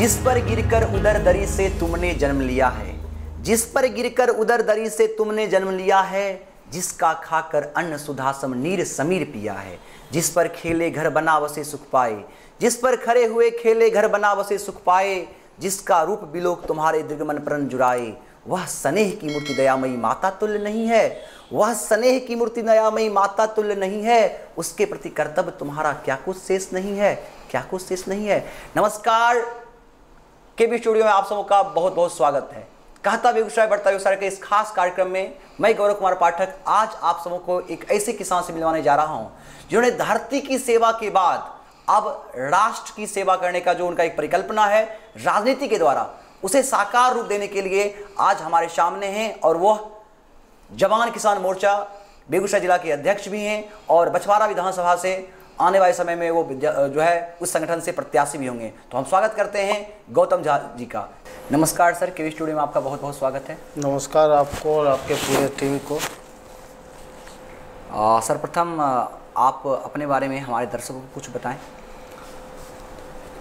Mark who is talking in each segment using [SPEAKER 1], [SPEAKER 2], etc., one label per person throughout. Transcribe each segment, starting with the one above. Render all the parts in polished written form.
[SPEAKER 1] जिस पर गिरकर उदर दरी से तुमने जन्म लिया है, जिस पर गिरकर उदर दरी से तुमने जन्म लिया है, जिसका खाकर अन्न सुधा सम नीर समीर पिया है, जिस पर खेले घर बना वसे सुख पाए, जिस पर खड़े हुए खेले घर बना वसे सुख पाए, जिसका रूप बिलोक तुम्हारे दीर्घमन प्रण जुराए, वह स्नेह की मूर्ति दयामयी माता तुल्य नहीं है, वह स्नेह की मूर्ति दयामयी माता तुल्य नहीं है, उसके प्रति कर्तव्य तुम्हारा क्या कुछ शेष नहीं है, क्या कुछ शेष नहीं है। नमस्कार, केबी स्टूडियो में आप सबों का बहुत बहुत स्वागत है। कहता बेगूसराय बढ़ता बेगूसराय के इस खास कार्यक्रम में मैं गौरव कुमार पाठक आज आप सबों को एक ऐसे किसान से मिलवाने जा रहा हूं जिन्होंने धरती की सेवा के बाद अब राष्ट्र की सेवा करने का जो उनका एक परिकल्पना है, राजनीति के द्वारा उसे साकार रूप देने के लिए आज हमारे सामने हैं। और वह जवान किसान मोर्चा बेगूसराय जिला के अध्यक्ष भी हैं और बछवाड़ा विधानसभा से आने वाले समय में वो जो है उस संगठन से प्रत्याशी भी होंगे। तो हम स्वागत करते हैं गौतम झा जी का। नमस्कार सर, केवी स्टूडियो में आपका बहुत बहुत स्वागत है।
[SPEAKER 2] नमस्कार आपको और आपके पूरे टीम को।
[SPEAKER 1] सर, प्रथम आप अपने बारे में हमारे दर्शकों को कुछ बताएं।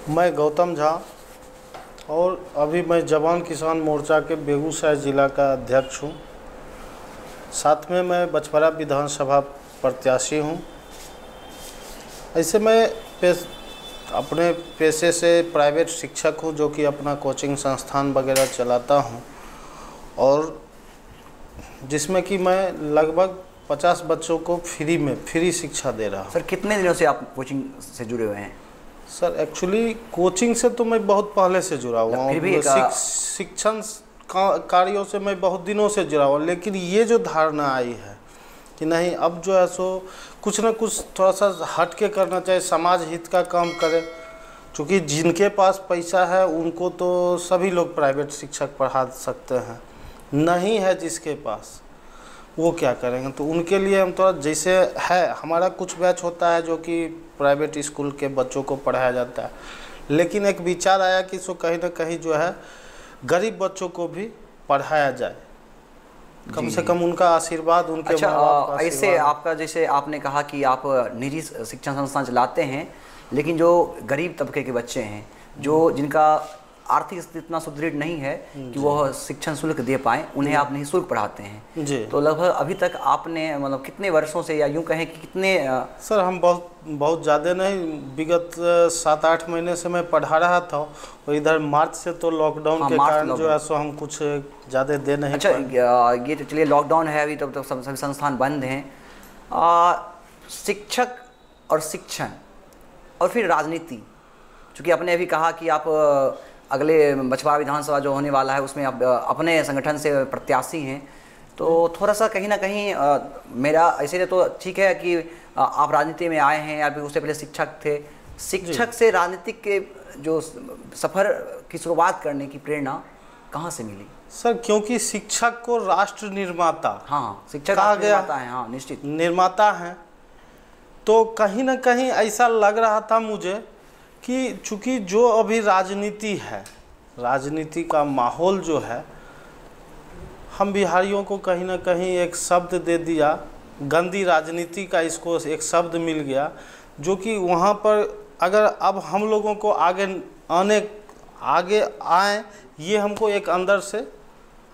[SPEAKER 2] मैं गौतम झा और अभी मैं जवान किसान मोर्चा के बेगूसराय जिला का अध्यक्ष हूँ। साथ में मैं बछवाड़ा विधानसभा प्रत्याशी हूँ। ऐसे मैं अपने पेशे से प्राइवेट शिक्षक हूँ, जो कि अपना कोचिंग संस्थान वगैरह चलाता हूँ और जिसमें कि मैं लगभग 50 बच्चों को फ्री शिक्षा दे रहा हूँ।
[SPEAKER 1] सर, कितने दिनों से आप कोचिंग से जुड़े हुए हैं?
[SPEAKER 2] सर, एक्चुअली कोचिंग से तो मैं बहुत पहले से जुड़ा हुआ हूँ, शिक्षण कार्यों से मैं बहुत दिनों से जुड़ा हुआ, लेकिन ये जो धारणा आई है कि नहीं, अब जो है सो कुछ ना कुछ थोड़ा सा हट के करना चाहिए, समाज हित का काम करें। क्योंकि जिनके पास पैसा है उनको तो सभी लोग प्राइवेट शिक्षक पढ़ा सकते हैं, नहीं है जिसके पास वो क्या करेंगे। तो उनके लिए हम थोड़ा, जैसे है हमारा कुछ बैच होता है जो कि प्राइवेट स्कूल के बच्चों को पढ़ाया जाता है, लेकिन एक विचार आया कि सो कहीं ना कहीं जो है गरीब बच्चों को भी पढ़ाया जाए, कम से कम उनका आशीर्वाद, उनके
[SPEAKER 1] ऐसे आपका, जैसे आपने कहा कि आप निजी शिक्षण संस्थान चलाते हैं, लेकिन जो गरीब तबके के बच्चे हैं, जो जिनका आर्थिक स्थिति इतना सुदृढ़ नहीं है कि वह शिक्षण शुल्क दे पाएँ, उन्हें आप निःशुल्क पढ़ाते हैं जी। तो लगभग अभी तक आपने मतलब कितने वर्षों से, या यूँ कहें कि कितने?
[SPEAKER 2] सर, हम बहुत ज़्यादा नहीं, विगत 7-8 महीने से मैं पढ़ा रहा था और इधर मार्च से तो लॉकडाउन के कारण जो है सो हम कुछ ज़्यादा दे नहीं।
[SPEAKER 1] अच्छा, ये तो चलिए लॉकडाउन है अभी, तो सभी संस्थान बंद हैं। शिक्षक और शिक्षण और फिर राजनीति, चूँकि आपने अभी कहा कि आप अगले बछवाड़ा विधानसभा जो होने वाला है उसमें आप अपने संगठन से प्रत्याशी हैं, तो थोड़ा सा कहीं ना कहीं मेरा ऐसे तो ठीक है कि आप राजनीति में आए हैं, या फिर उससे पहले शिक्षक थे। शिक्षक से राजनीतिक के जो सफ़र की शुरुआत करने की प्रेरणा कहाँ से मिली?
[SPEAKER 2] सर, क्योंकि शिक्षक को राष्ट्र निर्माता,
[SPEAKER 1] हाँ, शिक्षक निर्माता है, हाँ निश्चित निर्माता
[SPEAKER 2] हैं, तो कहीं ना कहीं ऐसा लग रहा था मुझे कि चूँकि जो अभी राजनीति है, राजनीति का माहौल जो है, हम बिहारियों को कहीं ना कहीं एक शब्द दे दिया, गंदी राजनीति का इसको एक शब्द मिल गया, जो कि वहाँ पर अगर अब हम लोगों को आगे आए, ये हमको एक अंदर से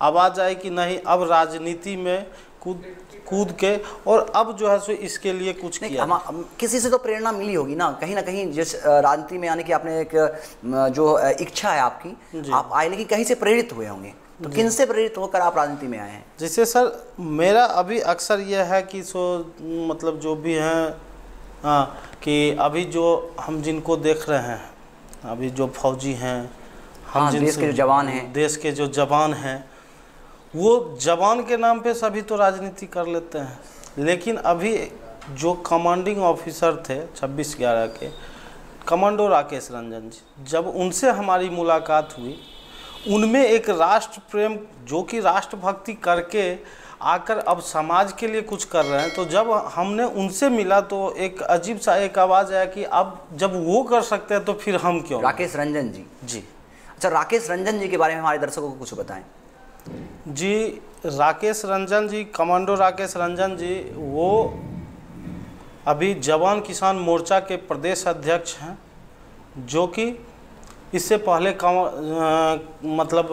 [SPEAKER 2] आवाज़ आए कि नहीं, अब राजनीति में कूद के और अब जो है सो इसके लिए कुछ किया।
[SPEAKER 1] किसी से तो प्रेरणा मिली होगी ना कहीं, जिस राजनीति में आने की आपने एक जो इच्छा है आपकी, आप आए, लेकिन कहीं से प्रेरित हुए होंगे, तो किन से प्रेरित होकर आप राजनीति में आए हैं?
[SPEAKER 2] जैसे सर, मेरा अभी अक्सर यह है कि मतलब जो भी हैं, कि अभी जो हम जिनको देख रहे हैं, अभी जो फौजी हैं, हम
[SPEAKER 1] देश के जो जवान हैं,
[SPEAKER 2] देश के जो जवान हैं, वो जवान के नाम पे सभी तो राजनीति कर लेते हैं, लेकिन अभी जो कमांडिंग ऑफिसर थे 26/11 के, कमांडो राकेश रंजन जी, जब उनसे हमारी मुलाकात हुई, उनमें एक राष्ट्र प्रेम, जो कि राष्ट्रभक्ति करके आकर अब समाज के लिए कुछ कर रहे हैं, तो जब हमने उनसे मिला तो एक अजीब सा एक आवाज़ आया कि अब जब वो कर सकते हैं तो फिर हम क्यों?
[SPEAKER 1] राकेश रंजन जी जी। अच्छा, राकेश रंजन जी के बारे में हमारे दर्शकों को कुछ बताएं।
[SPEAKER 2] जी, राकेश रंजन जी, कमांडो राकेश रंजन जी, वो अभी जवान किसान मोर्चा के प्रदेश अध्यक्ष हैं, जो कि इससे पहले मतलब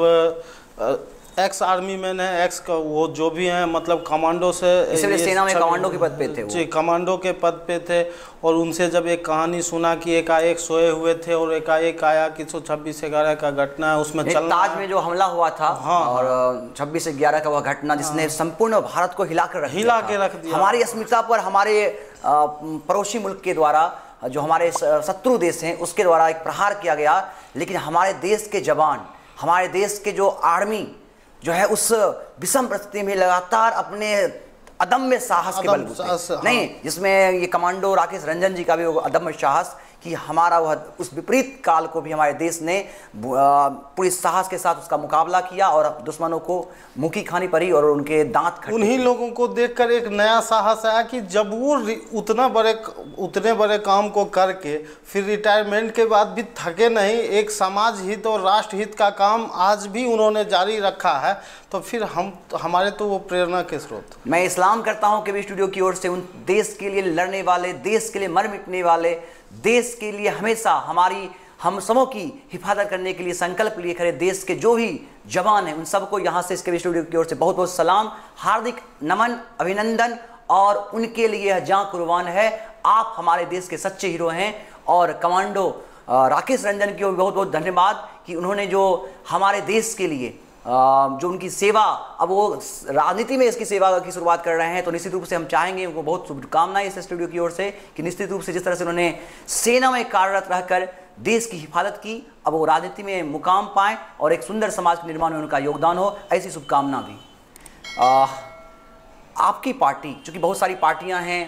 [SPEAKER 2] एक्स आर्मी मैन है, एक्स का वो जो भी हैं, मतलब कमांडो से,
[SPEAKER 1] इसलिए सेना में कमांडो के पद पे थे वो।
[SPEAKER 2] जी, कमांडो के पद पे थे। और उनसे जब एक कहानी सुना कि एकाएक सोए हुए थे और एकाएक आया कि 26/11 का घटना है, उसमें
[SPEAKER 1] ताज में जो हमला हुआ था,
[SPEAKER 2] हाँ,
[SPEAKER 1] और 26/11 का वह घटना जिसने संपूर्ण भारत को हिला के रख दिया, हमारी अस्मिता पर, हमारे पड़ोसी मुल्क के द्वारा, जो हमारे शत्रु देश हैं उसके द्वारा एक प्रहार किया गया। लेकिन हमारे देश के जवान, हमारे देश के जो आर्मी जो है उस विषम परिस्थिति में लगातार अपने अदम्य साहस के बलबूते, नहीं, जिसमें ये कमांडो राकेश रंजन जी का भी वो अदम्य साहस कि हमारा वह उस विपरीत काल को भी हमारे देश ने पूरी साहस के साथ उसका मुकाबला किया और दुश्मनों को मुंह की खानी पड़ी और उनके दांत खट्टे।
[SPEAKER 2] उन्हीं लोगों को देखकर एक नया साहस आया कि जब वो उतने बड़े काम को करके फिर रिटायरमेंट के बाद भी थके नहीं, एक समाज हित और राष्ट्र हित का काम आज भी उन्होंने जारी रखा है, तो फिर हमारे तो वो प्रेरणा के स्रोत।
[SPEAKER 1] मैं इस्लाम करता हूँ कि स्टूडियो की ओर से उन देश के लिए लड़ने वाले, देश के लिए मर मिटने वाले, देश के लिए हमेशा हम सबों की हिफाजत करने के लिए संकल्प लिए खड़े देश के जो भी जवान हैं, उन सबको यहाँ से इसके स्टूडियो की ओर से बहुत बहुत सलाम, हार्दिक नमन, अभिनंदन, और उनके लिए यह जान कुर्बान है। आप हमारे देश के सच्चे हीरो हैं। और कमांडो राकेश रंजन की बहुत बहुत धन्यवाद कि उन्होंने जो हमारे देश के लिए जो उनकी सेवा, अब वो राजनीति में इसकी सेवा की शुरुआत कर रहे हैं, तो निश्चित रूप से हम चाहेंगे उनको बहुत शुभकामनाएं इस स्टूडियो की ओर से कि निश्चित रूप से जिस तरह से उन्होंने सेना में कार्यरत रहकर देश की हिफाजत की, अब वो राजनीति में मुकाम पाएं और एक सुंदर समाज के निर्माण में उनका योगदान हो, ऐसी शुभकामना भी। आपकी पार्टी, चूँकि बहुत सारी पार्टियां हैं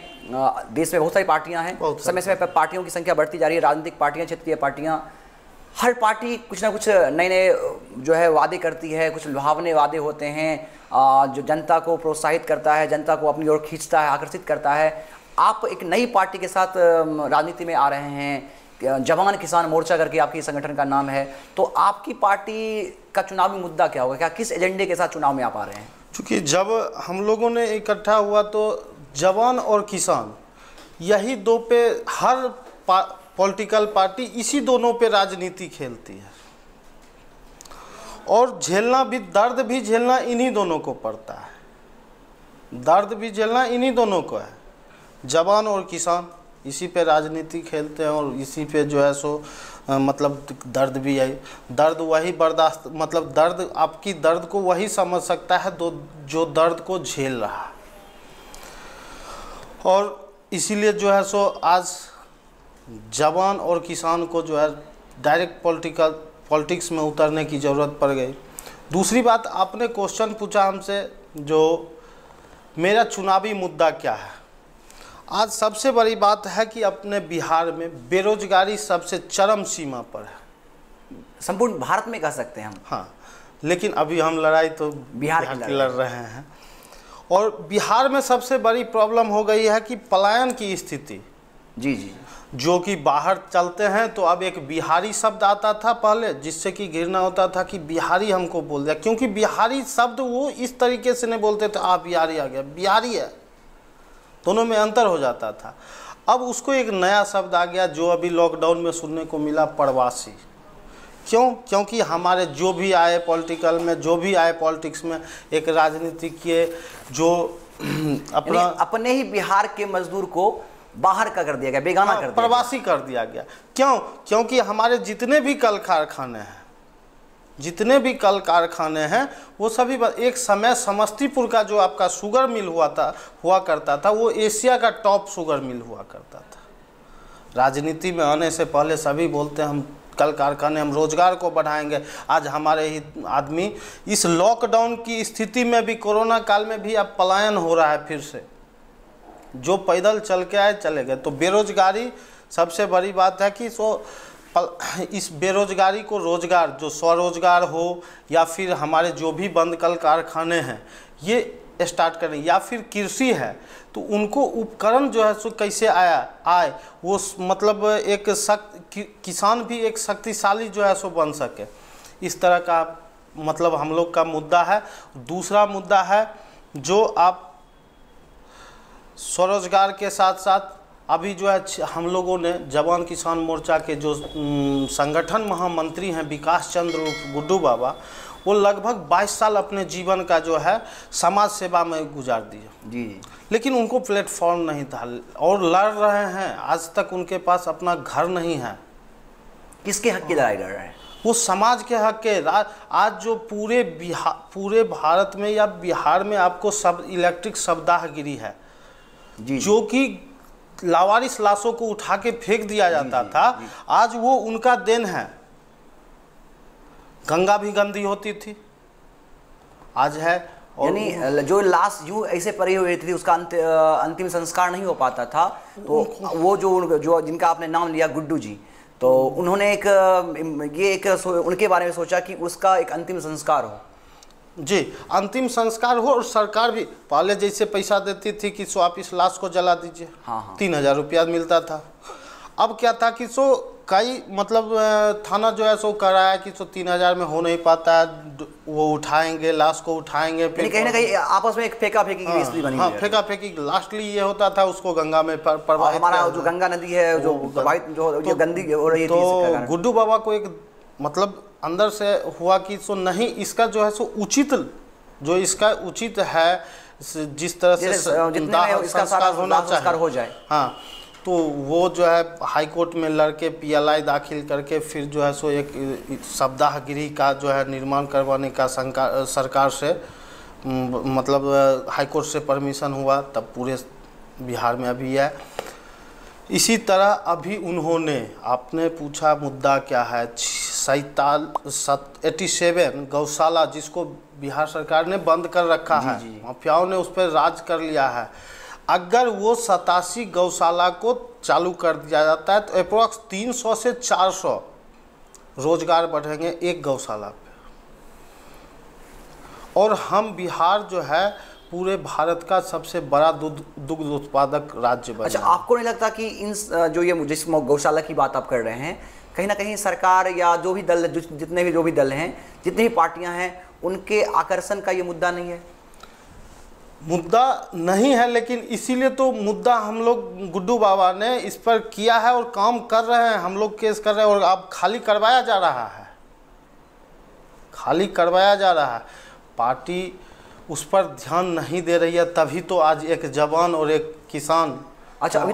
[SPEAKER 1] देश में, बहुत सारी पार्टियां हैं, समय समय पर पार्टियों की संख्या बढ़ती जा रही है, राजनीतिक पार्टियां, क्षेत्रीय पार्टियां, हर पार्टी कुछ ना कुछ नए नए जो है वादे करती है, कुछ लुभावने वादे होते हैं जो जनता को प्रोत्साहित करता है, जनता को अपनी ओर खींचता है, आकर्षित करता है। आप एक नई पार्टी के साथ राजनीति में आ रहे हैं, जवान किसान मोर्चा करके आपकी संगठन का नाम है, तो आपकी पार्टी का चुनावी मुद्दा क्या होगा, क्या किस एजेंडे के साथ चुनाव में आप आ रहे हैं?
[SPEAKER 2] क्योंकि जब हम लोगों ने इकट्ठा हुआ तो जवान और किसान, यही दो पे हर पॉलिटिकल पार्टी इसी दोनों पे राजनीति खेलती है, और झेलना भी, दर्द भी झेलना इन्हीं दोनों को पड़ता है, दर्द भी झेलना इन्हीं दोनों को है। जवान और किसान इसी पे राजनीति खेलते हैं और इसी पे जो है सो मतलब दर्द भी है, दर्द वही बर्दाश्त, मतलब दर्द, आपकी दर्द को वही समझ सकता है जो दर्द को झेल रहा है। और इसीलिए जो है सो आज जवान और किसान को जो है डायरेक्ट पॉलिटिक्स में उतरने की ज़रूरत पड़ गई। दूसरी बात, आपने क्वेश्चन पूछा हमसे, जो मेरा चुनावी मुद्दा क्या है। आज सबसे बड़ी बात है कि अपने बिहार में बेरोजगारी सबसे चरम सीमा पर है,
[SPEAKER 1] संपूर्ण भारत में कह सकते हैं हम।
[SPEAKER 2] हाँ, लेकिन अभी हम लड़ाई तो बिहार की लड़ रहे हैं। और बिहार में सबसे बड़ी प्रॉब्लम हो गई है कि पलायन की स्थिति।
[SPEAKER 1] जी,
[SPEAKER 2] जो कि बाहर चलते हैं तो अब एक बिहारी शब्द आता था पहले, जिससे कि घृणा होता था कि बिहारी हमको बोल दिया, क्योंकि बिहारी शब्द वो इस तरीके से नहीं बोलते थे, आप बिहारी आ गया, बिहारी है, दोनों में अंतर हो जाता था। अब उसको एक नया शब्द आ गया जो अभी लॉकडाउन में सुनने को मिला, प्रवासी। क्यों? क्योंकि हमारे जो भी आए पॉलिटिकल में, जो भी आए पॉलिटिक्स में, एक राजनीति के जो
[SPEAKER 1] अपने ही बिहार के मजदूर को बाहर का कर दिया गया, बेगाना कर दिया,
[SPEAKER 2] प्रवासी कर दिया गया। क्यों? क्योंकि हमारे जितने भी कल कारखाने हैं वो सभी, एक समय समस्तीपुर का जो आपका शुगर मिल हुआ करता था, वो एशिया का टॉप शुगर मिल हुआ करता था। राजनीति में आने से पहले सभी बोलते हैं हम कल कारखाने, हम रोजगार को बढ़ाएंगे। आज हमारे ही आदमी इस लॉकडाउन की स्थिति में भी, कोरोना काल में भी अब पलायन हो रहा है फिर से, जो पैदल चल के आए चले गए। तो बेरोजगारी सबसे बड़ी बात है कि इस बेरोजगारी को रोजगार, जो स्वरोजगार हो या फिर हमारे जो भी बंद कल कारखाने हैं ये स्टार्ट करें, या फिर कृषि है तो उनको उपकरण जो है सो कैसे आए वो, मतलब एक किसान भी एक शक्तिशाली जो है सो बन सके, इस तरह का मतलब हम लोग का मुद्दा है। दूसरा मुद्दा है जो आप स्वरोजगार के साथ साथ अभी जो है हम लोगों ने जवान किसान मोर्चा के जो संगठन महामंत्री हैं विकास चंद्र उर्फ गुड्डू बाबा, वो लगभग 22 साल अपने जीवन का जो है समाज सेवा में गुजार दिए
[SPEAKER 1] जी,
[SPEAKER 2] लेकिन उनको प्लेटफॉर्म नहीं था और लड़ रहे हैं। आज तक उनके पास अपना घर नहीं है।
[SPEAKER 1] किसके हक की लड़ाई लड़ रहे हैं?
[SPEAKER 2] वो समाज के हक के। आज जो पूरे भारत में या बिहार में आपको सब इलेक्ट्रिक शवदाहगिरी है
[SPEAKER 1] जी,
[SPEAKER 2] जो कि लावारिस लाशों को उठा के फेंक दिया जाता था, आज वो उनका देन है। गंगा भी गंदी होती थी, आज है।
[SPEAKER 1] यानी जो लाश यूं ऐसे पड़ी हुई थी उसका अंतिम संस्कार नहीं हो पाता था, तो वो जो जिनका आपने नाम लिया गुड्डू जी, तो उन्होंने उनके बारे में सोचा कि उसका एक अंतिम संस्कार हो।
[SPEAKER 2] जी, अंतिम संस्कार हो। और सरकार भी पहले जैसे पैसा देती थी कि सो आप इस लाश को जला दीजिए, 3000 रुपया मिलता था। अब क्या था कि सो कई मतलब थाना जो है सो कराया कि सो 3000 में हो नहीं पाता है, वो उठाएंगे लाश को, उठाएंगे फिर
[SPEAKER 1] कहीं ना कहीं आपस में एक फेंका फेंकी की स्थिति बनी।
[SPEAKER 2] हाँ, फेंका फेंकी। लास्टली ये होता था उसको गंगा में प्रवाहित।
[SPEAKER 1] हमारा जो गंगा नदी है जो गंदी हो रही थी,
[SPEAKER 2] तो गुड्डू बाबा को एक मतलब अंदर से हुआ कि सो नहीं, इसका जो है सो उचित, जो इसका उचित है जिस तरह से संस्कार होना चाहिए
[SPEAKER 1] हो जाए।
[SPEAKER 2] हाँ, तो वो जो है हाई कोर्ट में लड़के PLI दाखिल करके फिर जो है सो एक शवदाहगिरी का जो है निर्माण करवाने का सरकार से मतलब हाई कोर्ट से परमिशन हुआ, तब पूरे बिहार में अभी है। इसी तरह अभी उन्होंने, आपने पूछा मुद्दा क्या है, 87 गौशाला जिसको बिहार सरकार ने बंद कर रखा है, माफियाओं ने उस पर राज कर लिया है। अगर वो 87 गौशाला को चालू कर दिया जाता है तो अप्रॉक्स 300 से 400 रोजगार बढ़ेंगे एक गौशाला पे। और हम बिहार जो है पूरे भारत का सबसे बड़ा दुग्ध उत्पादक राज्य बना।
[SPEAKER 1] अच्छा, आपको नहीं लगता कि इन जो ये जिस गौशाला की बात आप कर रहे हैं, कहीं ना कहीं सरकार या जो भी दल, जितने भी जो भी दल हैं, जितनी भी पार्टियां हैं, उनके आकर्षण का ये मुद्दा नहीं है?
[SPEAKER 2] मुद्दा नहीं है, लेकिन इसीलिए तो मुद्दा हम लोग गुड्डू बाबा ने इस पर किया है और काम कर रहे हैं। हम लोग केस कर रहे हैं और अब खाली करवाया जा रहा है, खाली करवाया जा रहा है। पार्टी उस पर ध्यान नहीं दे रही है, तभी तो आज एक जवान और एक किसान।
[SPEAKER 1] अच्छा, अभी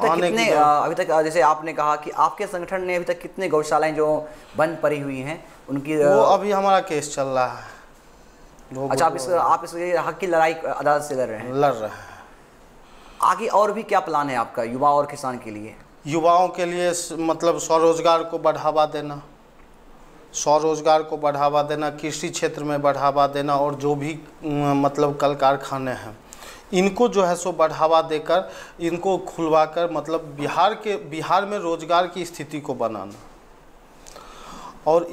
[SPEAKER 1] तक जैसे आपने कहा कि आपके संगठन ने अभी तक कितने गौशालाएं जो बंद पड़ी हुई हैं उनकी,
[SPEAKER 2] वो अभी हमारा केस चल रहा है।
[SPEAKER 1] अच्छा, आप इस हक की लड़ाई अदालत से लड़ रहे हैं?
[SPEAKER 2] लड़ रहे हैं।
[SPEAKER 1] आगे और भी क्या प्लान है आपका युवा और किसान के लिए?
[SPEAKER 2] युवाओं के लिए मतलब स्वरोजगार को बढ़ावा देना, स्वरोजगार को बढ़ावा देना, कृषि क्षेत्र में बढ़ावा देना, और जो भी मतलब कल कारखाने हैं इनको जो है सो बढ़ावा देकर इनको खुलवाकर मतलब बिहार में रोजगार की स्थिति को बनाना। और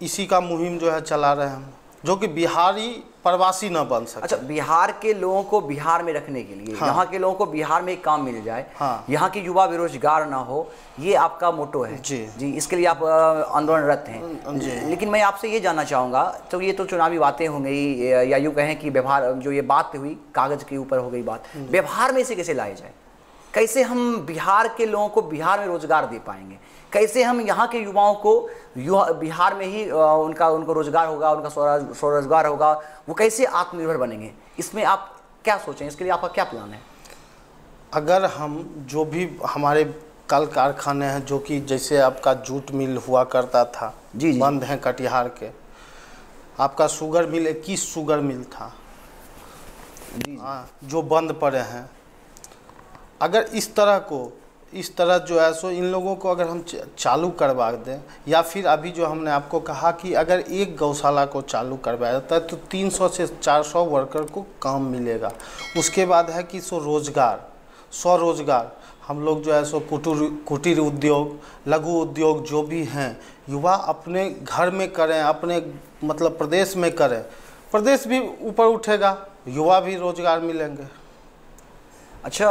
[SPEAKER 2] इसी का मुहिम जो है चला रहे हैं, जो कि बिहारी प्रवासी न बन सके।
[SPEAKER 1] अच्छा, बिहार के लोगों को बिहार में रखने के लिए, यहाँ के लोगों को बिहार में एक काम मिल जाए, यहाँ के युवा बेरोजगार ना हो, ये आपका मोटो है जी। इसके लिए आप आंदोलनरत हैं। लेकिन मैं आपसे ये जानना चाहूँगा, तो ये तो चुनावी बातें हो गई, या यूँ कहें कि व्यवहार, जो ये बात हुई कागज़ के ऊपर हो गई बात, व्यवहार में इसे कैसे लाया जाए? कैसे हम बिहार के लोगों को बिहार में रोजगार दे पाएंगे? कैसे हम यहाँ के युवाओं को बिहार में ही उनको रोजगार होगा, उनका स्वरोजगार होगा, वो कैसे आत्मनिर्भर बनेंगे? इसमें आप क्या सोचें, इसके लिए आपका क्या प्लान है?
[SPEAKER 2] अगर हम जो भी हमारे कल कारखाने हैं, जो कि जैसे आपका जूट मिल हुआ करता था, जी बंद हैं कटिहार के, आपका शुगर मिल 21 शुगर मिल था जी, जो बंद पड़े हैं। अगर इस तरह जो है सो इन लोगों को अगर हम चालू करवा दें, या फिर अभी जो हमने आपको कहा कि अगर एक गौशाला को चालू करवाया जाता है तो 300 से 400 वर्कर को काम मिलेगा। उसके बाद है कि स्वरोजगार हम लोग जो है सो कुटीर उद्योग, लघु उद्योग जो भी हैं, युवा अपने घर में करें, अपने मतलब प्रदेश में करें, प्रदेश भी ऊपर उठेगा, युवा भी रोजगार मिलेंगे।
[SPEAKER 1] अच्छा,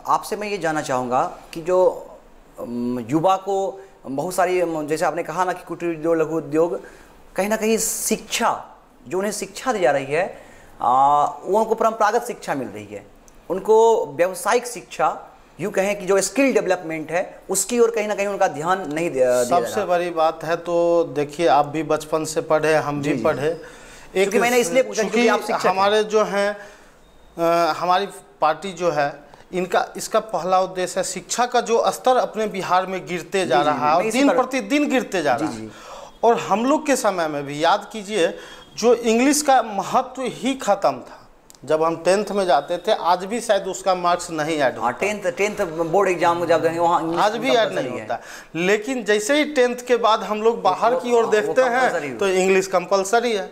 [SPEAKER 1] आपसे मैं ये जानना चाहूँगा कि जो युवा को बहुत सारी, जैसे आपने कहा ना कि कुटीर उद्योग, लघु उद्योग, कहीं ना कहीं शिक्षा, जो उन्हें शिक्षा दी जा रही है, वो उनको परंपरागत शिक्षा मिल रही है, उनको व्यावसायिक शिक्षा यूँ कहें कि जो स्किल डेवलपमेंट है उसकी ओर कहीं ना कहीं उनका ध्यान नहीं दिया
[SPEAKER 2] सबसे बड़ी बात है तो देखिए, आप भी बचपन से पढ़े, हम भी पढ़े।
[SPEAKER 1] एक मैंने इसलिए पूछा क्योंकि आप शिक्षक
[SPEAKER 2] हमारे जो हैं, हमारी पार्टी जो है, इसका पहला उद्देश्य है शिक्षा का जो स्तर अपने बिहार में गिरते जा रहा है और दिन प्रतिदिन गिरते जा रहा है। और हम लोग के समय में भी याद कीजिए, जो इंग्लिश का महत्व ही खत्म था जब हम 10th में जाते थे। आज भी शायद उसका मार्क्स नहीं ऐड होता।
[SPEAKER 1] 10th बोर्ड एग्जाम जब देंगे वहाँ
[SPEAKER 2] आज भी ऐड नहीं होता। लेकिन जैसे ही 10th के बाद हम लोग बाहर की ओर देखते हैं तो इंग्लिश कंपलसरी है।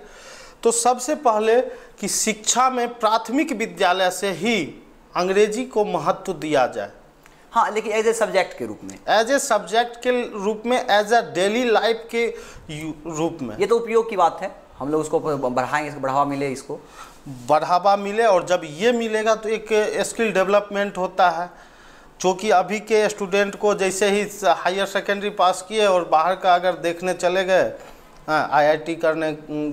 [SPEAKER 2] तो सबसे पहले कि शिक्षा में प्राथमिक विद्यालय से ही अंग्रेजी को महत्व दिया जाए।
[SPEAKER 1] हाँ, लेकिन एज ए सब्जेक्ट के रूप में,
[SPEAKER 2] एज ए सब्जेक्ट के रूप में, एज ए डेली लाइफ के रूप में।
[SPEAKER 1] ये तो उपयोग की बात है, हम लोग उसको बढ़ाएंगे, इसको बढ़ावा मिले, इसको
[SPEAKER 2] बढ़ावा मिले। और जब ये मिलेगा तो एक स्किल डेवलपमेंट होता है, जो कि अभी के स्टूडेंट को जैसे ही हायर सेकेंडरी पास किए और बाहर का अगर देखने चले गए, IIT करने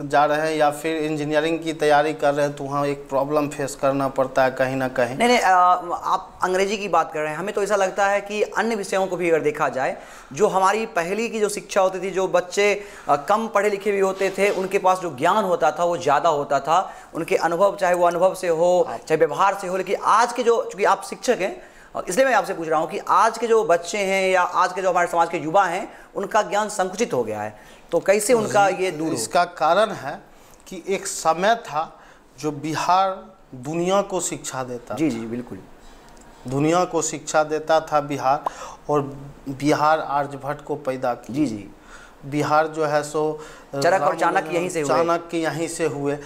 [SPEAKER 2] जा रहे हैं या फिर इंजीनियरिंग की तैयारी कर रहे हैं, तो वहाँ एक प्रॉब्लम फेस करना पड़ता है कहीं ना कहीं।
[SPEAKER 1] नहीं, आप अंग्रेजी की बात कर रहे हैं, हमें तो ऐसा लगता है कि अन्य विषयों को भी अगर देखा जाए, जो हमारी पहली की जो शिक्षा होती थी, जो बच्चे कम पढ़े लिखे भी होते थे, उनके पास जो ज्ञान होता था वो ज़्यादा होता था, उनके अनुभव, चाहे वो अनुभव से हो चाहे व्यवहार से हो। लेकिन आज के जो, चूँकि आप शिक्षक हैं इसलिए मैं आपसे पूछ रहा हूँ कि आज के जो बच्चे हैं या आज के जो हमारे समाज के युवा हैं, उनका ज्ञान संकुचित हो गया है, तो कैसे उनका ये दूर?
[SPEAKER 2] इसका कारण है कि एक समय था जो बिहार दुनिया को शिक्षा देता।
[SPEAKER 1] जी जी बिल्कुल,
[SPEAKER 2] दुनिया को शिक्षा देता था बिहार, और बिहार आर्यभट्ट को पैदा किया।
[SPEAKER 1] जी जी,
[SPEAKER 2] बिहार जो है सो
[SPEAKER 1] चरक और चाणक्य यहीं से हुए।
[SPEAKER 2] चाणक्य यहीं से हुए।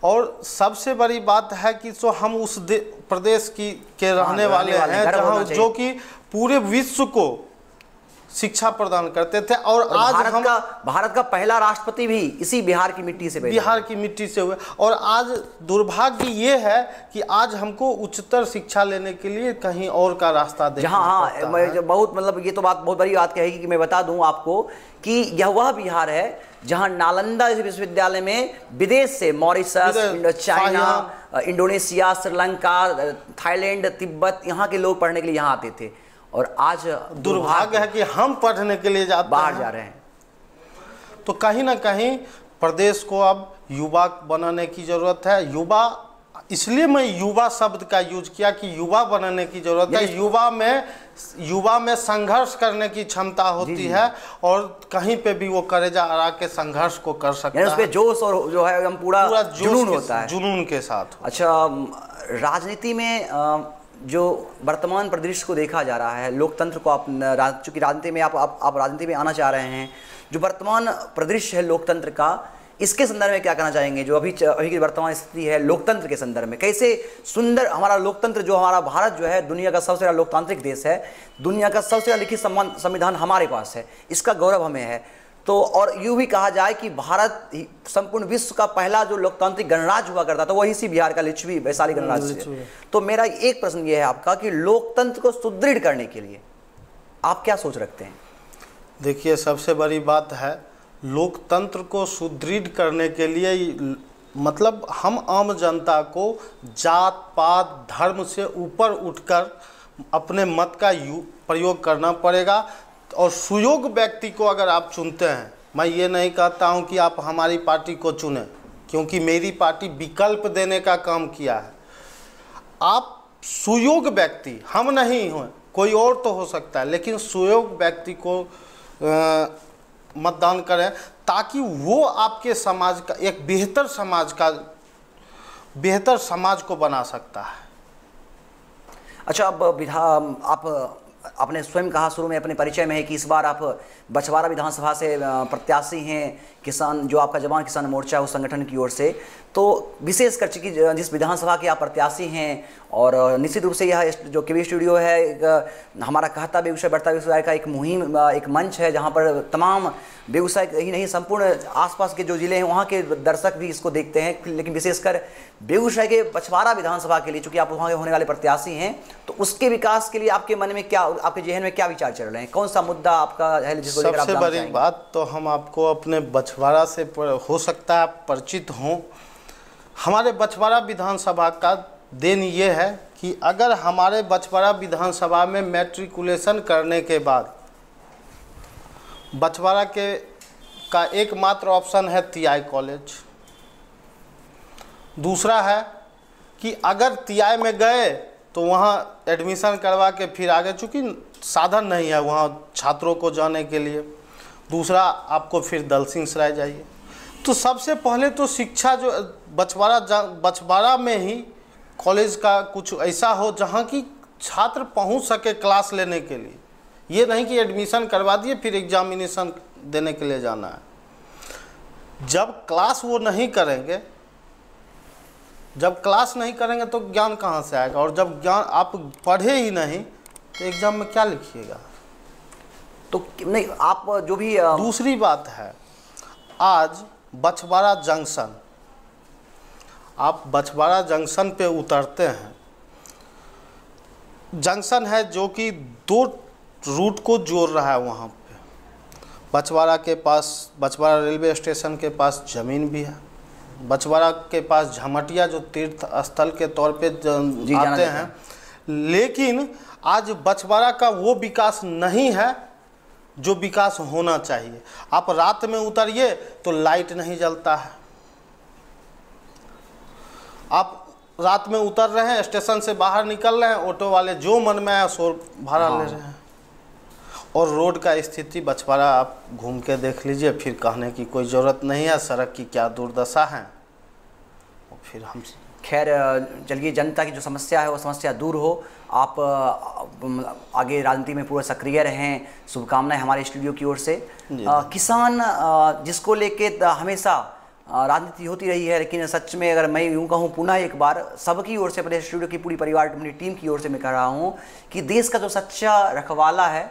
[SPEAKER 2] और सबसे बड़ी बात है कि सो हम उस प्रदेश के रहने वाले हैं जहाँ जो कि पूरे विश्व को शिक्षा प्रदान करते थे। और आज
[SPEAKER 1] भारत का पहला राष्ट्रपति भी इसी बिहार की मिट्टी से,
[SPEAKER 2] बिहार की मिट्टी से हुए। और आज दुर्भाग्य ये है कि आज हमको उच्चतर शिक्षा लेने के लिए कहीं और का रास्ता देखना पड़ता है।
[SPEAKER 1] बहुत मतलब ये तो बात बहुत बड़ी बात कहेगी कि मैं बता दूं आपको कि यह वह बिहार है जहां नालंदा विश्वविद्यालय में विदेश से Mauritius, China, Indonesia, Sri Lanka, Thailand, Tibet, यहाँ के लोग पढ़ने के लिए यहाँ आते थे। और आज
[SPEAKER 2] दुर्भाग्य है कि हम पढ़ने के लिए
[SPEAKER 1] बाहर जा रहे हैं।
[SPEAKER 2] तो कहीं ना कहीं प्रदेश को अब युवा बनाने की जरूरत है। युवा, इसलिए मैं युवा शब्द का यूज किया कि युवा बनाने की जरूरत है। युवा में संघर्ष करने की क्षमता होती है और कहीं पे भी वो करेजा अड़ा के संघर्ष को कर सकता है।
[SPEAKER 1] उसपे जोश और जो है हम पूरा जुनून होता है,
[SPEAKER 2] जुनून के साथ।
[SPEAKER 1] अच्छा, राजनीति में जो वर्तमान परिदृश्य को देखा जा रहा है, लोकतंत्र को आप, चूँकि राजनीति में आप राजनीति में आना चाह रहे हैं, जो वर्तमान परिदृश्य है लोकतंत्र का, इसके संदर्भ में क्या कहना चाहेंगे? जो अभी की वर्तमान स्थिति है लोकतंत्र के संदर्भ में, कैसे सुंदर हमारा लोकतंत्र, जो हमारा भारत जो है दुनिया का सबसे बड़ा लोकतांत्रिक देश है, दुनिया का सबसे बड़ा लिखित संविधान हमारे पास है, इसका गौरव हमें है। तो और यूँ भी कहा जाए कि भारत संपूर्ण विश्व का पहला जो लोकतांत्रिक गणराज्य हुआ करता था वही इसी बिहार का लिच्छवी वैशाली गणराज्य। तो मेरा एक प्रश्न ये है आपका कि लोकतंत्र को सुदृढ़ करने के लिए आप क्या सोच रखते हैं?
[SPEAKER 2] देखिए, सबसे बड़ी बात है लोकतंत्र को सुदृढ़ करने के लिए, मतलब हम आम जनता को जात पात धर्म से ऊपर उठकर अपने मत का प्रयोग करना पड़ेगा। और सुयोग्य व्यक्ति को अगर आप चुनते हैं, मैं ये नहीं कहता हूं कि आप हमारी पार्टी को चुनें, क्योंकि मेरी पार्टी विकल्प देने का काम किया है। आप सुयोग्य व्यक्ति, हम नहीं हो, कोई और तो हो सकता है, लेकिन सुयोग्य व्यक्ति को मतदान करें, ताकि वो आपके समाज का एक बेहतर समाज को बना सकता है।
[SPEAKER 1] अच्छा, अब आपने स्वयं कहा शुरू में अपने परिचय में है कि इस बार आप बछवाड़ा विधानसभा से प्रत्याशी हैं, किसान, जो आपका जवान किसान मोर्चा उस संगठन की ओर से। तो विशेष कर चूँकि जिस विधानसभा के आप प्रत्याशी हैं, और निश्चित रूप से यह जो केवी स्टूडियो है हमारा कहता बेगूसराय बढ़ता बेगूसराय का एक मुहिम, एक मंच है जहाँ पर तमाम बेगूसराय ही नहीं संपूर्ण आसपास के जो ज़िले हैं वहाँ के दर्शक भी इसको देखते हैं। लेकिन विशेषकर बेगूसराय के बछवाड़ा विधानसभा के लिए, चूँकि आप वहाँ के होने वाले प्रत्याशी हैं, तो उसके विकास के लिए आपके मन में क्या, आपके जहन में क्या विचार चल रहे हैं? कौन सा मुद्दा आपका है जिसको लेकर आप?
[SPEAKER 2] सबसे बड़ी बात तो हम आपको अपने बछवाड़ा से हो सकता है परिचित हों। हमारे बछवाड़ा विधानसभा का देन ये है कि अगर हमारे बछवाड़ा विधानसभा में मैट्रिकुलेशन करने के बाद बछवाड़ा का एकमात्र ऑप्शन है TI कॉलेज। दूसरा है कि अगर TI में गए तो वहाँ एडमिशन करवा के फिर आगे, चूँकि साधन नहीं है वहाँ छात्रों को जाने के लिए, दूसरा आपको फिर दलसिंहसराय जाइए। तो सबसे पहले तो शिक्षा जो बछवाड़ा में ही कॉलेज का कुछ ऐसा हो जहाँ की छात्र पहुँच सके क्लास लेने के लिए। ये नहीं कि एडमिशन करवा दिए फिर एग्जामिनेशन देने के लिए जाना है। जब क्लास वो नहीं करेंगे, जब क्लास नहीं करेंगे तो ज्ञान कहाँ से आएगा, और जब ज्ञान आप पढ़े ही नहीं तो एग्जाम में क्या लिखिएगा।
[SPEAKER 1] तो नहीं, आप जो भी
[SPEAKER 2] दूसरी बात है, आज बछवाड़ा जंक्शन, आप बछवाड़ा जंक्शन पे उतरते हैं, जंक्शन है जो कि 2 रूट को जोड़ रहा है। वहाँ पे बछवाड़ा के पास, बछवाड़ा रेलवे स्टेशन के पास ज़मीन भी है, बछवाड़ा के पास झमटिया जो तीर्थ स्थल के तौर पे आते हैं, लेकिन आज बछवाड़ा का वो विकास नहीं है जो विकास होना चाहिए। आप रात में उतरिए तो लाइट नहीं जलता है, आप रात में उतर रहे हैं, स्टेशन से बाहर निकल रहे हैं, ऑटो वाले जो मन में है सो भाड़ा ले रहे हैं। और रोड का स्थिति बछवाड़ा आप घूम के देख लीजिए, फिर कहने की कोई ज़रूरत नहीं है सड़क की क्या दुर्दशा है। और फिर हम
[SPEAKER 1] खैर चलिए, जनता की जो समस्या है वो समस्या दूर हो, आप आगे राजनीति में पूरा सक्रिय रहें, शुभकामनाएं हमारे स्टूडियो की ओर से। किसान जिसको लेके हमेशा राजनीति होती रही है, लेकिन सच में अगर मैं यूँ कहूँ पुनः एक बार सबकी ओर से, अपने स्टूडियो की पूरी परिवार अपनी टीम की ओर से मैं कह रहा हूँ कि देश का जो सच्चा रखवाला है,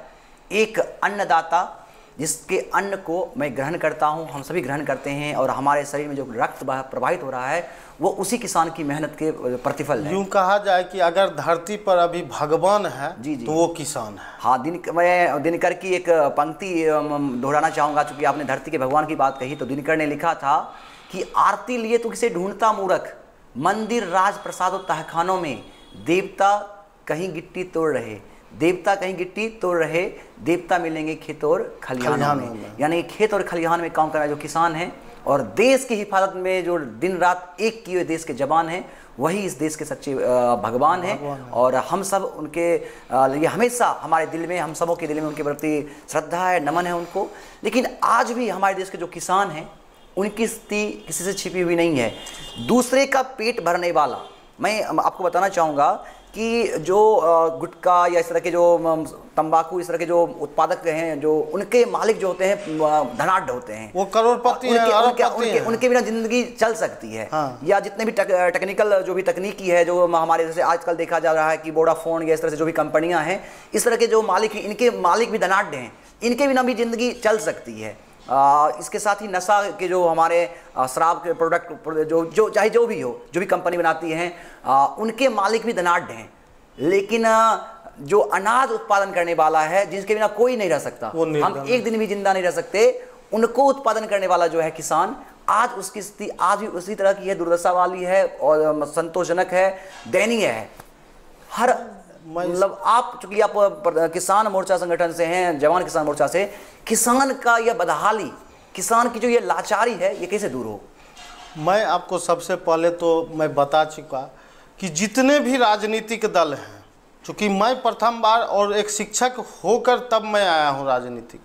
[SPEAKER 1] एक अन्नदाता, जिसके अन्न को मैं ग्रहण करता हूँ, हम सभी ग्रहण करते हैं, और हमारे शरीर में जो रक्त प्रवाहित हो रहा है वो उसी किसान की मेहनत के प्रतिफल है।
[SPEAKER 2] यूँ कहा जाए कि अगर धरती पर अभी भगवान है
[SPEAKER 1] जी
[SPEAKER 2] तो वो किसान है।
[SPEAKER 1] हाँ, मैं दिनकर की एक पंक्ति दोहराना चाहूँगा, चूँकि आपने धरती के भगवान की बात कही, तो दिनकर ने लिखा था कि आरती लिए तो किसे ढूंढता मूर्ख, मंदिर राज प्रसादों तहखानों में, देवता कहीं गिट्टी तोड़ रहे, देवता कहीं गिट्टी तोड़ रहे, देवता मिलेंगे खेत और खलिहानों में। यानी खेत और खलिहान में काम करना जो किसान है, और देश की हिफाजत में जो दिन रात एक किए हुए देश के जवान हैं, वही इस देश के सच्चे भगवान हैं। और हम सब उनके लिए हमेशा हमारे दिल में, हम सबों के दिल में उनके प्रति श्रद्धा है, नमन है उनको। लेकिन आज भी हमारे देश के जो किसान हैं उनकी स्थिति किसी से छिपी हुई नहीं है। दूसरे का पेट भरने वाला, मैं आपको बताना चाहूँगा कि जो गुटखा या इस तरह के जो तंबाकू, इस तरह के जो उत्पादक हैं, जो उनके मालिक जो होते हैं धनाढ्य होते हैं,
[SPEAKER 2] वो करोड़पति हैं,
[SPEAKER 1] उनके बिना जिंदगी चल सकती है।
[SPEAKER 2] हाँ।
[SPEAKER 1] या जितने भी टेक्निकल जो भी तकनीकी है, जो हमारे जैसे आजकल देखा जा रहा है कि वोडाफोन या इस तरह से जो भी कंपनियां हैं, इस तरह के जो मालिक हैं, इनके मालिक भी धनाढ्य हैं, इनके बिना भी जिंदगी चल सकती है। इसके साथ ही नशा के जो हमारे शराब के प्रोडक्ट जो चाहे जो भी हो, जो भी कंपनी बनाती हैं, उनके मालिक भी धनाढ्य हैं। लेकिन जो अनाज उत्पादन करने वाला है, जिसके बिना कोई नहीं रह सकता, हम एक दिन भी जिंदा नहीं रह सकते, उनको उत्पादन करने वाला जो है किसान, आज उसकी स्थिति आज भी उसी तरह की है, दुर्दशा वाली है और संतोषजनक है, दयनीय है। हर मतलब आप चूंकि आप किसान मोर्चा संगठन से हैं, जवान किसान मोर्चा से, किसान का यह बदहाली, किसान की जो ये लाचारी है, ये कैसे दूर हो?
[SPEAKER 2] मैं आपको सबसे पहले तो मैं बता चुका कि जितने भी राजनीतिक दल हैं, चूँकि मैं प्रथम बार और एक शिक्षक होकर तब मैं आया हूँ राजनीतिक,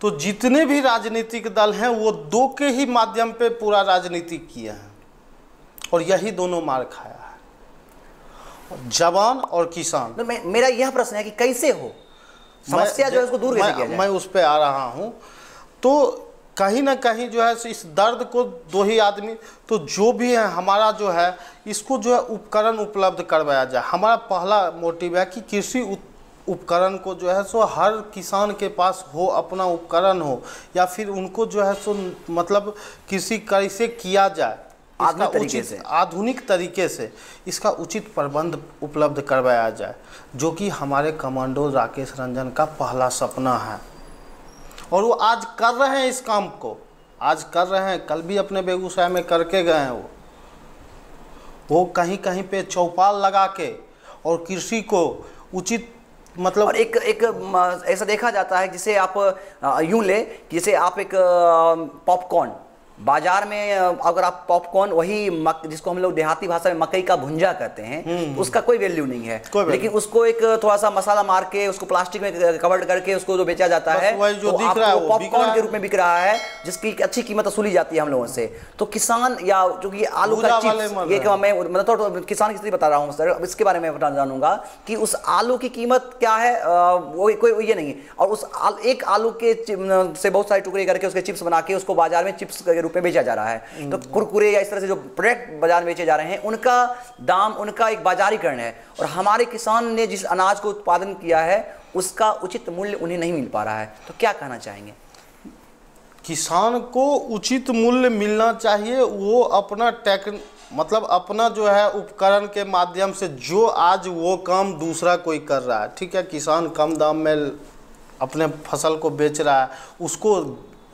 [SPEAKER 2] तो जितने भी राजनीतिक दल हैं वो 2 के ही माध्यम पे पूरा राजनीति किए हैं, और यही दोनों मार खाया है, जवान और किसान।
[SPEAKER 1] तो मेरा यह प्रश्न है कि कैसे हो समस्या जो है उसको दूर कैसे किया जाए?
[SPEAKER 2] मैं उस पर आ रहा हूँ। तो कहीं ना कहीं जो है इस दर्द को 2 ही आदमी, तो जो भी है हमारा जो है, इसको जो है उपकरण उपलब्ध करवाया जाए। हमारा पहला मोटिव है कि कृषि उपकरण को जो है सो हर किसान के पास हो, अपना उपकरण हो, या फिर उनको जो है सो मतलब कृषि कैसे किया जाए, आधुनिक तरीके से इसका उचित प्रबंध उपलब्ध करवाया जाए, जो कि हमारे कमांडो राकेश रंजन का पहला सपना है। और वो आज कर रहे हैं, इस काम को आज कर रहे हैं, कल भी अपने बेगूसराय में करके गए हैं। वो कहीं कहीं पे चौपाल लगा के और कृषि को उचित मतलब
[SPEAKER 1] और एक ऐसा देखा जाता है जिसे आप यूं ले, जैसे आप एक पॉपकॉर्न बाजार में, अगर आप पॉपकॉर्न वही जिसको हम लोग देहाती भाषा में मकई का भुंजा कहते हैं, उसका कोई वैल्यू नहीं है, लेकिन उसको एक थोड़ा सा मसाला मार के उसको प्लास्टिक में कवर करके उसको जो बेचा जाता है,
[SPEAKER 2] जो
[SPEAKER 1] तो
[SPEAKER 2] दिख रहा है वो
[SPEAKER 1] पॉपकॉर्न के रूप में बिक रहा है, जिसकी अच्छी कीमत वसूली जाती है हम लोगों से। तो किसान या जो कि आलू का चिप्स, ये मैं मतलब किसान की स्थिति बता रहा हूँ सर, इसके बारे में बताना जानूंगा कि उस आलू की कीमत क्या है, वो कोई ये नहीं, और उस एक आलू के से बहुत सारे टुकड़े करके उसके चिप्स बना के उसको बाजार में चिप्स के रूप में बेचा जा रहा है। तो कुरकुरे या इस तरह से जो प्रोडक्ट बाजार में बेचे जा रहे हैं, उनका दाम, उनका एक बाजारीकरण है, और हमारे किसान ने जिस अनाज को उत्पादन किया है उसका उचित मूल्य उन्हें नहीं मिल पा रहा है। तो क्या कहना चाहेंगे?
[SPEAKER 2] किसान को उचित मूल्य मिलना चाहिए। वो अपना मतलब अपना जो है उपकरण के माध्यम से जो आज वो काम दूसरा कोई कर रहा है, ठीक है, किसान कम दाम में अपने फसल को बेच रहा है, उसको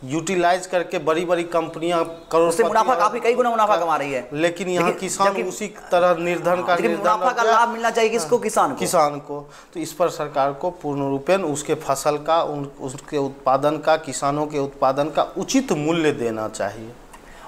[SPEAKER 2] यूटिलाइज करके बड़ी बड़ी कंपनियां
[SPEAKER 1] करोड़पति मुनाफा, काफी कई गुना मुनाफा कमा रही है,
[SPEAKER 2] लेकिन यहाँ किसान उसी तरह निर्धन का
[SPEAKER 1] मुनाफा का लाभ मिलना चाहिए किसको? किसान को।
[SPEAKER 2] तो इस पर सरकार को पूर्ण रूपेण उसके फसल का, उसके उत्पादन का, किसानों के उत्पादन का उचित मूल्य देना चाहिए।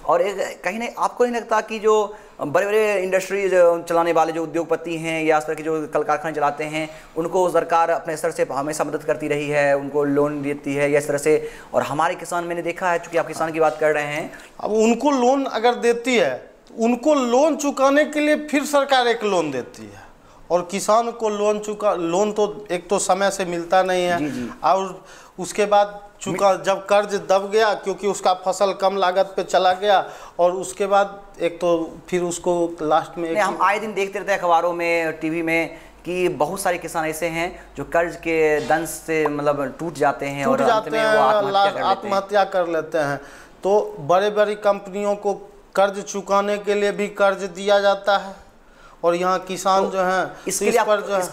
[SPEAKER 1] और एक कहीं नहीं, आपको नहीं लगता कि जो बड़े बड़े इंडस्ट्रीज चलाने वाले जो उद्योगपति हैं या इस तरह के जो कल कारखाने चलाते हैं, उनको सरकार अपने स्तर से हमेशा मदद करती रही है, उनको लोन देती है या इस तरह से, और हमारे किसान, मैंने देखा है, चूंकि आप किसान की बात कर रहे हैं,
[SPEAKER 2] अब उनको लोन अगर देती है, उनको लोन चुकाने के लिए फिर सरकार एक लोन देती है, और किसान को लोन तो एक तो समय से मिलता नहीं है, और उसके बाद जब कर्ज दब गया क्योंकि उसका फसल कम लागत पे चला गया, और उसके बाद एक तो फिर उसको लास्ट में
[SPEAKER 1] हम आए दिन देखते रहते हैं अखबारों में, टीवी में, कि बहुत सारे किसान ऐसे हैं जो कर्ज के दंश से मतलब टूट जाते हैं और
[SPEAKER 2] आत्महत्या कर लेते हैं। तो बड़े बड़ी कंपनियों को कर्ज चुकाने के लिए भी कर्ज दिया जाता है, और यहाँ किसान जो है
[SPEAKER 1] इसके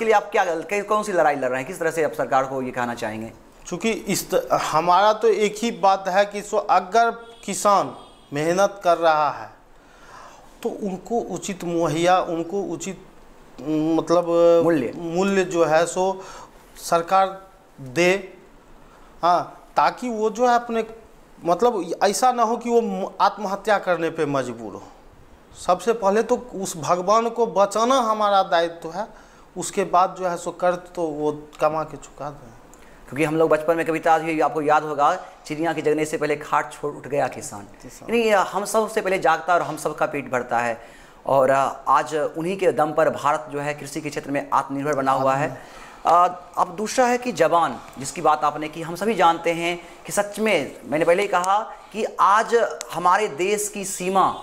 [SPEAKER 1] लिए आप क्या, कौन सी लड़ाई लड़ रहे हैं? किस तरह से आप सरकार को ये कहना चाहेंगे?
[SPEAKER 2] चूँकि हमारा तो एक ही बात है कि अगर किसान मेहनत कर रहा है तो उनको उचित मुहैया, उनको उचित मतलब मूल्य जो है सो सरकार दे, हाँ, ताकि वो जो है अपने मतलब ऐसा ना हो कि वो आत्महत्या करने पे मजबूर हो। सबसे पहले तो उस भगवान को बचाना हमारा दायित्व है, उसके बाद जो है सो कर्ज तो वो कमा के चुका दें।
[SPEAKER 1] क्योंकि हम लोग बचपन में कविता थी, आपको याद होगा, चिड़िया के जगने से पहले खाट छोड़ उठ गया किसान। यानी हम सब से पहले जागता है और हम सबका पेट भरता है, और आज उन्हीं के दम पर भारत जो है कृषि के क्षेत्र में आत्मनिर्भर बना हुआ है। अब दूसरा है कि जवान, जिसकी बात आपने की, हम सभी जानते हैं कि सच में, मैंने पहले ही कहा कि आज हमारे देश की सीमा,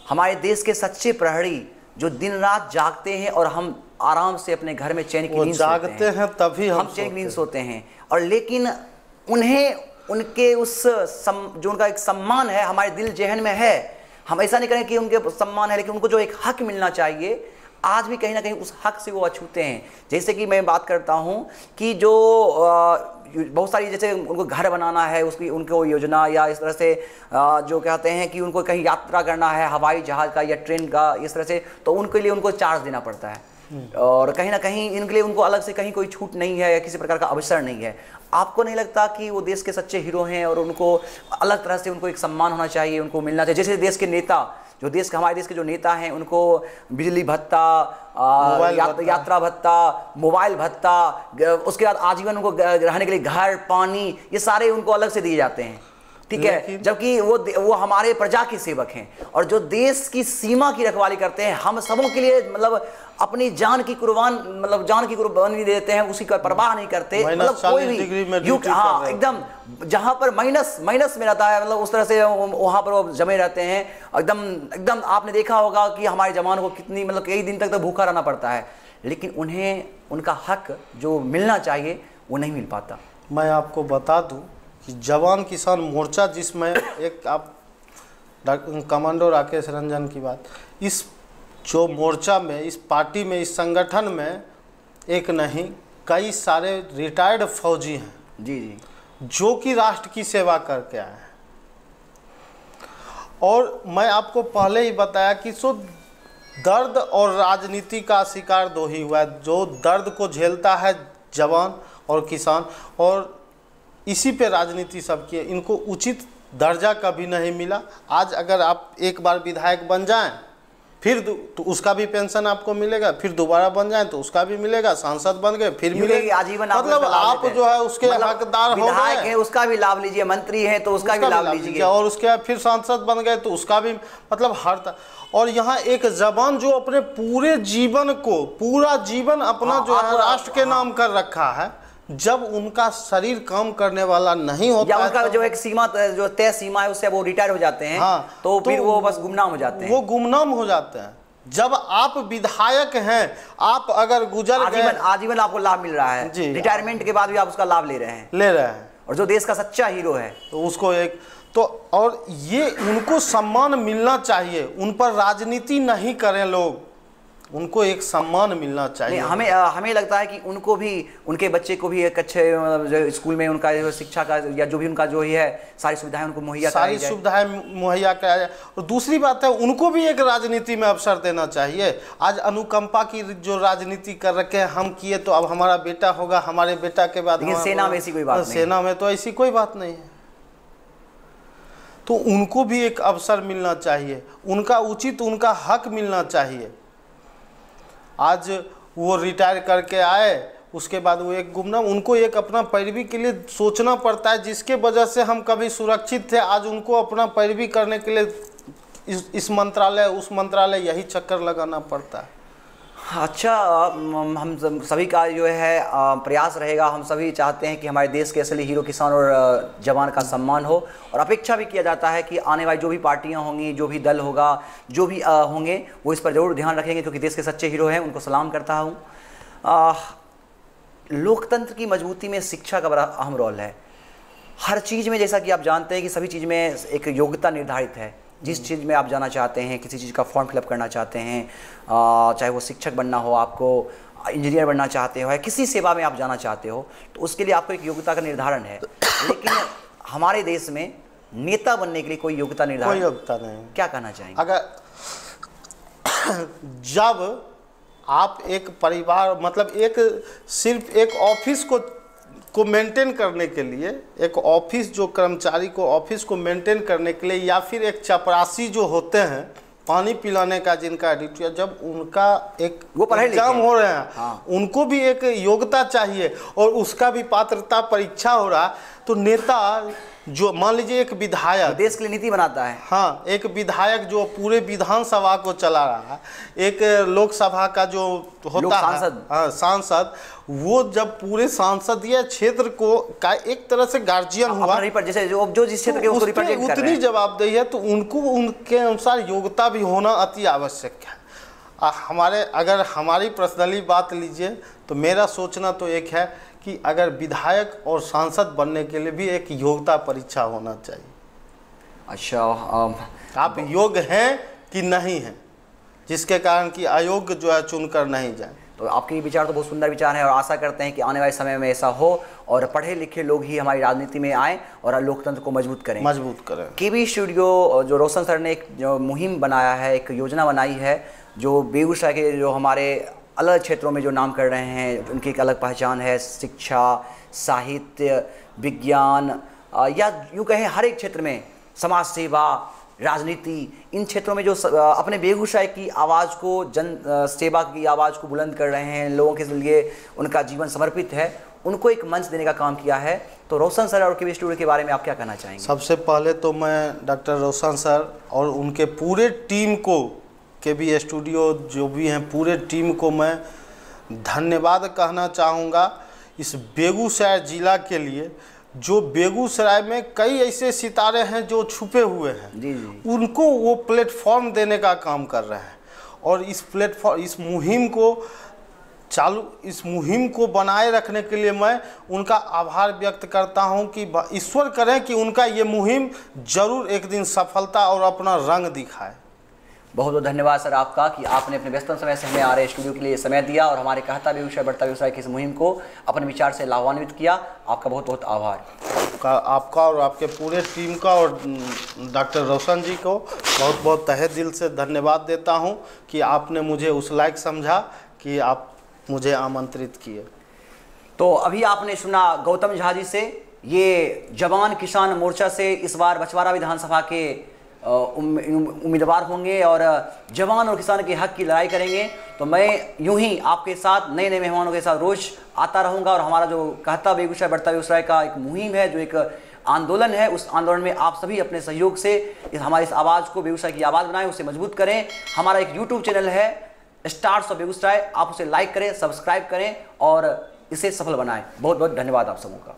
[SPEAKER 1] हमारे देश के सच्चे प्रहरी जो दिन रात जागते हैं, और हम आराम से अपने घर में चैन की नींद
[SPEAKER 2] जागते हैं, तभी हम
[SPEAKER 1] चैन की नींद सोते हैं, और लेकिन उन्हें उनके उस जो उनका एक सम्मान है हमारे दिल जहन में है। हम ऐसा नहीं करें कि उनके सम्मान है, लेकिन उनको जो एक हक मिलना चाहिए, आज भी कहीं ना कहीं उस हक से वो अछूते हैं। जैसे कि मैं बात करता हूं कि जो बहुत सारी, जैसे उनको घर बनाना है, उसकी उनको योजना, या इस तरह से जो कहते हैं कि उनको कहीं यात्रा करना है हवाई जहाज़ का या ट्रेन का, इस तरह से, तो उनके लिए उनको चार्ज देना पड़ता है, और कहीं ना कहीं इनके लिए उनको अलग से कहीं कोई छूट नहीं है या किसी प्रकार का अवसर नहीं है। आपको नहीं लगता कि वो देश के सच्चे हीरो हैं और उनको अलग तरह से उनको एक सम्मान होना चाहिए, उनको मिलना चाहिए? जैसे देश के नेता, जो हमारे देश के जो नेता हैं, उनको बिजली भत्ता, यात्रा भत्ता, मोबाइल भत्ता, उसके बाद आजीवन उनको रहने के लिए घर, पानी, ये सारे उनको अलग से दिए जाते हैं, ठीक है, जबकि वो हमारे प्रजा के सेवक हैं, और जो देश की सीमा की रखवाली करते हैं, हम सबों के लिए मतलब अपनी जान की कुर्बानी देते हैं, उसी का परवाह नहीं करते, मतलब कोई भी, हाँ, एकदम जहां पर माइनस में रहता है, मतलब उस तरह से वहां पर वो जमे रहते हैं, एकदम आपने देखा होगा कि हमारे जवानों को कितनी मतलब कई दिन तक तो भूखा रहना पड़ता है, लेकिन उन्हें उनका हक जो मिलना चाहिए वो नहीं मिल पाता।
[SPEAKER 2] मैं आपको बता दूं कि जवान किसान मोर्चा, जिसमें एक आप कमांडो राकेश रंजन की बात, इस जो मोर्चा में, इस पार्टी में, इस संगठन में एक नहीं कई सारे रिटायर्ड फौजी हैं
[SPEAKER 1] जी,
[SPEAKER 2] जो कि राष्ट्र की सेवा करके आए हैं। और मैं आपको पहले ही बताया कि दर्द और राजनीति का शिकार दो ही हुआ है। जो दर्द को झेलता है जवान और किसान, और इसी पे राजनीति सब की है। इनको उचित दर्जा कभी नहीं मिला। आज अगर आप एक बार विधायक बन जाएं फिर तो उसका भी पेंशन आपको मिलेगा, फिर दोबारा बन जाएं तो उसका भी मिलेगा, सांसद बन गए फिर मिलेगा,
[SPEAKER 1] आजीवन
[SPEAKER 2] मतलब आप जो है उसके हकदार हो गए।
[SPEAKER 1] विधायक है उसका भी लाभ लीजिए, मंत्री है तो उसका भी लाभ लीजिए, और
[SPEAKER 2] उसके बाद फिर सांसद बन गए तो उसका भी, मतलब हर। और यहाँ एक जवान जो अपने पूरे जीवन को, पूरा जीवन अपना जो है राष्ट्र के नाम कर रखा है, जब उनका शरीर काम करने वाला नहीं होता
[SPEAKER 1] या उनका जो एक सीमा, जो तय सीमा है उससे वो रिटायर हो जाते हैं,
[SPEAKER 2] हाँ,
[SPEAKER 1] तो फिर वो बस गुमनाम हो जाते हैं।
[SPEAKER 2] वो गुमनाम हो जाते हैं। जब आप विधायक हैं, आप अगर गुजर गए,
[SPEAKER 1] आजीवन आपको लाभ मिल रहा है, रिटायरमेंट के बाद भी आप उसका लाभ ले रहे हैं, और जो देश का सच्चा हीरो है
[SPEAKER 2] तो उसको एक तो, और ये उनको सम्मान मिलना चाहिए। उन पर राजनीति नहीं करें लोग, उनको एक सम्मान मिलना चाहिए।
[SPEAKER 1] हमें लगता है कि उनको भी, उनके बच्चे को भी एक अच्छे जो स्कूल में उनका जो शिक्षा का या जो भी उनका जो ही है सारी सुविधाएं उनको मुहैया कराई जाए,
[SPEAKER 2] सारी सुविधाएं मुहैया कराया जाए। और दूसरी बात है, उनको भी एक राजनीति में अवसर देना चाहिए। आज अनुकंपा की जो राजनीति कर रखे हैं, हम किए तो अब हमारा बेटा होगा, हमारे बेटा के बाद,
[SPEAKER 1] लेकिन सेना में ऐसी कोई बात नहीं,
[SPEAKER 2] सेना में तो ऐसी कोई बात नहीं है। तो उनको भी एक अवसर मिलना चाहिए, उनका उचित, उनका हक मिलना चाहिए। आज वो रिटायर करके आए, उसके बाद वो एक गुमनाम, उनको एक अपना पैरवी के लिए सोचना पड़ता है, जिसके वजह से हम कभी सुरक्षित थे, आज उनको अपना पैरवी करने के लिए इस मंत्रालय उस मंत्रालय यही चक्कर लगाना पड़ता है।
[SPEAKER 1] अच्छा, हम सभी का जो है प्रयास रहेगा, हम सभी चाहते हैं कि हमारे देश के असली हीरो किसान और जवान का सम्मान हो, और अपेक्षा भी किया जाता है कि आने वाली जो भी पार्टियां होंगी, जो भी दल होगा, जो भी होंगे, वो इस पर ज़रूर ध्यान रखेंगे, क्योंकि देश के सच्चे हीरो हैं, उनको सलाम करता हूँ। लोकतंत्र की मजबूती में शिक्षा का बड़ा अहम रोल है। हर चीज़ में, जैसा कि आप जानते हैं कि सभी चीज़ में एक योग्यता निर्धारित है। जिस चीज़ में आप जाना चाहते हैं, किसी चीज़ का फॉर्म फिलअप करना चाहते हैं, चाहे वो शिक्षक बनना हो, आपको इंजीनियर बनना चाहते हो, या किसी सेवा में आप जाना चाहते हो, तो उसके लिए आपको एक योग्यता का निर्धारण है। लेकिन हमारे देश में नेता बनने के लिए कोई योग्यता निर्धारण,
[SPEAKER 2] कोई योग्यता नहीं।
[SPEAKER 1] क्या कहना चाहेंगे?
[SPEAKER 2] अगर जब आप एक परिवार, मतलब एक सिर्फ एक ऑफिस को मेंटेन करने के लिए, एक ऑफिस, जो कर्मचारी को ऑफिस को मेंटेन करने के लिए, या फिर एक चपरासी जो होते हैं पानी पिलाने का, जिनका ड्यूटी है, जब उनका एक एग्जाम हो रहे हैं, हाँ, उनको भी एक योग्यता चाहिए, और उसका भी पात्रता परीक्षा हो रहा। तो नेता जो, मान लीजिए एक विधायक
[SPEAKER 1] देश के लिए नीति बनाता है,
[SPEAKER 2] हाँ, एक विधायक जो पूरे विधानसभा को चला रहा है, एक लोकसभा का जो होता है, हाँ, सांसद, वो जब पूरे सांसदीय क्षेत्र को का एक तरह से गार्जियन हुआ,
[SPEAKER 1] जैसे जो जिस क्षेत्र के उसको रिप्रेजेंट कर रहे हैं,
[SPEAKER 2] उतनी जवाबदेही है, तो उनको उनके अनुसार योग्यता भी होना अति आवश्यक है। अगर हमारी पर्सनली बात लीजिए, तो मेरा सोचना तो एक है कि अगर विधायक और सांसद बनने के लिए भी एक योग्यता परीक्षा होना चाहिए।
[SPEAKER 1] अच्छा,
[SPEAKER 2] आप योग्य हैं कि नहीं हैं, जिसके कारण कि अयोग्य जो है चुनकर नहीं जाए।
[SPEAKER 1] तो आपके विचार तो बहुत सुंदर विचार हैं, और आशा करते हैं कि आने वाले समय में ऐसा हो, और पढ़े लिखे लोग ही हमारी राजनीति में आएँ और लोकतंत्र को मजबूत करें। केबी स्टूडियो, जो रोशन सर ने एक जो मुहिम बनाया है, एक योजना बनाई है, जो बेगूसराय के जो हमारे अलग क्षेत्रों में जो नाम कर रहे हैं, उनकी एक अलग पहचान है। शिक्षा, साहित्य, विज्ञान, या यूँ कहें हर एक क्षेत्र में, समाज सेवा, राजनीति, इन क्षेत्रों में जो अपने बेगूसराय की आवाज़ को, जन सेवा की आवाज़ को बुलंद कर रहे हैं, लोगों के लिए उनका जीवन समर्पित है, उनको एक मंच देने का काम किया है। तो रोशन सर और केबी स्टूडियो के बारे में आप क्या कहना चाहेंगे?
[SPEAKER 2] सबसे पहले तो मैं डॉक्टर रोशन सर और उनके पूरे टीम को, केबी स्टूडियो जो भी हैं, पूरे टीम को मैं धन्यवाद कहना चाहूँगा। इस बेगूसराय ज़िला के लिए, जो बेगूसराय में कई ऐसे सितारे हैं जो छुपे हुए हैं,
[SPEAKER 1] जी जी,
[SPEAKER 2] उनको वो प्लेटफॉर्म देने का काम कर रहे हैं। और इस मुहिम को बनाए रखने के लिए मैं उनका आभार व्यक्त करता हूं कि ईश्वर करें कि उनका ये मुहिम जरूर एक दिन सफलता और अपना रंग दिखाए।
[SPEAKER 1] बहुत बहुत धन्यवाद सर आपका कि आपने अपने व्यस्त समय से हमें आ रहे स्टूडियो के लिए समय दिया, और हमारे कहता बेगूसराय बढ़ता बेगूसराय की इस मुहिम को अपने विचार से लाभान्वित किया। आपका बहुत बहुत आभार।
[SPEAKER 2] आपका और आपके पूरे टीम का और डॉक्टर रोशन जी को बहुत बहुत तहे दिल से धन्यवाद देता हूं कि आपने मुझे उस लायक समझा कि आप मुझे आमंत्रित किए।
[SPEAKER 1] तो अभी आपने सुना गौतम झा जी से, ये जवान किसान मोर्चा से इस बार बछवाड़ा विधानसभा के उम्मीदवार होंगे और जवान और किसान के हक की लड़ाई करेंगे। तो मैं यूं ही आपके साथ नए नए मेहमानों के साथ रोज आता रहूंगा और हमारा जो कहता बेगूसराय बढ़ता बेगूसराय का एक मुहिम है, जो एक आंदोलन है, उस आंदोलन में आप सभी अपने सहयोग से हमारी इस आवाज़ को, बेगूसराय की आवाज़ बनाएं, उसे मजबूत करें। हमारा एक यूट्यूब चैनल है स्टार्स ऑफ बेगूसराय, आप उसे लाइक करें, सब्सक्राइब करें और इसे सफल बनाएं। बहुत बहुत धन्यवाद आप सबों का।